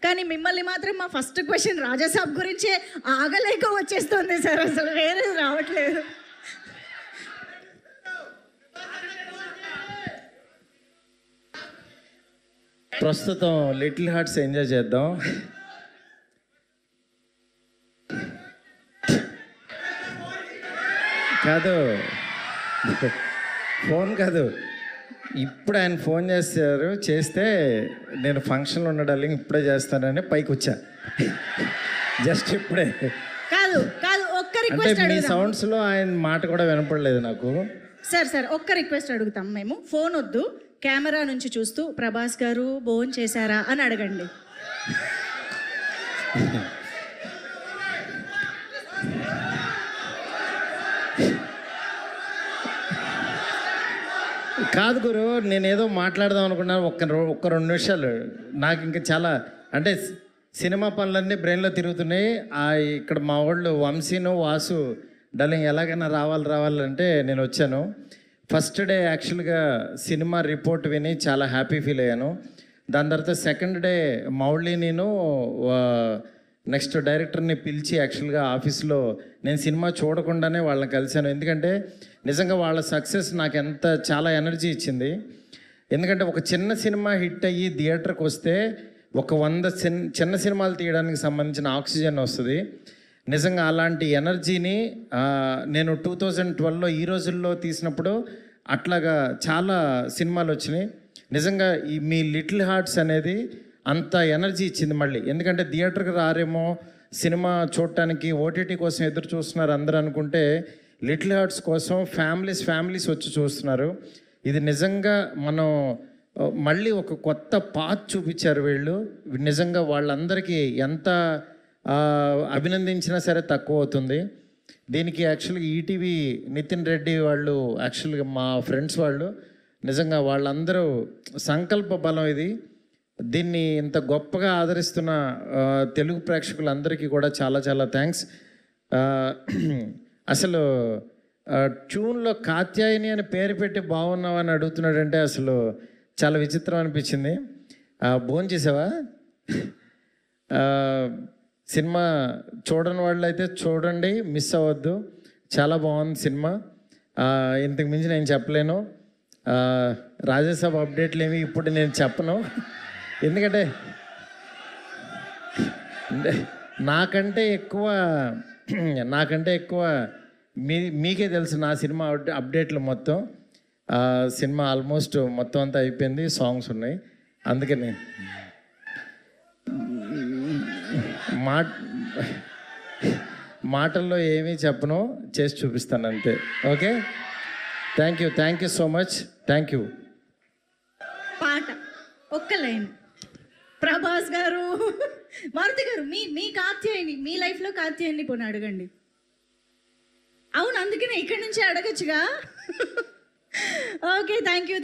కానీ మిమ్మల్ని మాత్రం మా ఫస్ట్ క్వశ్చన్ రాజాసాబ్ గురించే ఆగలేక వచ్చేస్తుంది సార్, అసలు వేరే రావట్లేదు. ప్రస్తుతం లిటిల్ హార్ట్స్ ఎంజాయ్ చేద్దాం. కాదు, ఫోన్ కాదు, ఇప్పుడు ఆయన ఫోన్ చేస్తే నేను ఫంక్షన్లో ఉన్న డార్లింగ్ ఇప్పుడే చేస్తానని పైకి వచ్చా. జస్ట్ ఇప్పుడే. కాదు కాదు, ఒక్క అంటే రిక్వెస్ట్ మీ సౌండ్స్లో ఆయన మాట కూడా వినపడలేదు నాకు. సార్ ఒక్క రిక్వెస్ట్ అడుగుతాం మేము. ఫోన్ వద్దు, కెమెరా నుంచి చూస్తూ ప్రభాస్ గారు భోజనం చేశారా అని అడగండి. కాదు గురు, నేనేదో మాట్లాడదాం అనుకున్నాను. ఒక్క 2 నిమిషాలు. నాకు ఇంకా చాలా అంటే సినిమా పనులన్నీ బ్రెయిన్లో తిరుగుతున్నాయి. ఇక్కడ మా వాళ్ళు వంశీను వాసు డార్లింగ్ ఎలాగైనా రావాలంటే నేను వచ్చాను. ఫస్ట్ డే యాక్చువల్గా సినిమా రిపోర్ట్ విని చాలా హ్యాపీ ఫీల్ అయ్యాను. దాని తర్వాత సెకండ్ డే మౌళి నేను నెక్స్ట్ డైరెక్టర్ని పిలిచి యాక్చువల్గా ఆఫీస్లో నేను సినిమా చూడకుండానే వాళ్ళని కలిశాను. ఎందుకంటే నిజంగా వాళ్ళ సక్సెస్ నాకు చాలా ఎనర్జీ ఇచ్చింది. ఎందుకంటే ఒక చిన్న సినిమా హిట్ అయ్యి థియేటర్కి వస్తే ఒక 100 చిన్న సినిమాలు తీయడానికి సంబంధించిన ఆక్సిజన్ వస్తుంది. నిజంగా అలాంటి ఎనర్జీని నేను 2012లో ఈ రోజుల్లో తీసినప్పుడు అట్లాగా చాలా సినిమాలు వచ్చినాయి. నిజంగా మీ లిటిల్ హార్ట్స్ అనేది అంత ఎనర్జీ ఇచ్చింది మళ్ళీ. ఎందుకంటే థియేటర్కి రారేమో సినిమా చూడటానికి, ఓటీటీ కోసం ఎదురు చూస్తున్నారు అందరూ అనుకుంటే లిటిల్ హార్ట్స్ కోసం ఫ్యామిలీస్ వచ్చి చూస్తున్నారు. ఇది నిజంగా మనం మళ్ళీ ఒక కొత్త పాత్ చూపించారు వీళ్ళు. నిజంగా వాళ్ళందరికీ ఎంత అభినందించినా సరే తక్కువ అవుతుంది. దీనికి యాక్చువల్గా ఈటీవీ నితిన్ రెడ్డి వాళ్ళు, యాక్చువల్గా మా ఫ్రెండ్స్ వాళ్ళు, నిజంగా వాళ్ళందరూ సంకల్ప బలం ఇది. దీన్ని ఇంత గొప్పగా ఆదరిస్తున్న తెలుగు ప్రేక్షకులందరికీ కూడా చాలా చాలా థ్యాంక్స్. అసలు ట్యూన్లో కాత్యాయని అని పేరు పెట్టి బాగున్నావు అని అడుగుతున్నాడంటే అసలు చాలా విచిత్రం అనిపించింది. భోజనం చేసావా? సినిమా చూడని వాళ్ళు అయితే చూడండి, మిస్ అవ్వద్దు. చాలా బాగుంది సినిమా. ఇంతకు మించి నేను చెప్పలేను. రాజాసాబ్ అప్డేట్లు ఏమి ఇప్పుడు నేను చెప్పను. ఎందుకంటే నాకంటే ఎక్కువ మీకే తెలుసు నా సినిమా అప్డేట్లు మొత్తం. సినిమా ఆల్మోస్ట్ మొత్తం అంతా అయిపోయింది, సాంగ్స్ ఉన్నాయి. అందుకని మాటల్లో ఏమీ చెప్పను, చేసి చూపిస్తాను అంతే. Okay, thank you so much. Thank you. పాట ఒక్క లైన్. ప్రభాస్ గారు, మారుతి గారు, మీ కాత్యాయని, మీ లైఫ్లో కాత్యాయని పోనీ అడగండి. అవును, అందుకనే ఇక్కడి నుంచి అడగచ్చుగా. Okay, thank you.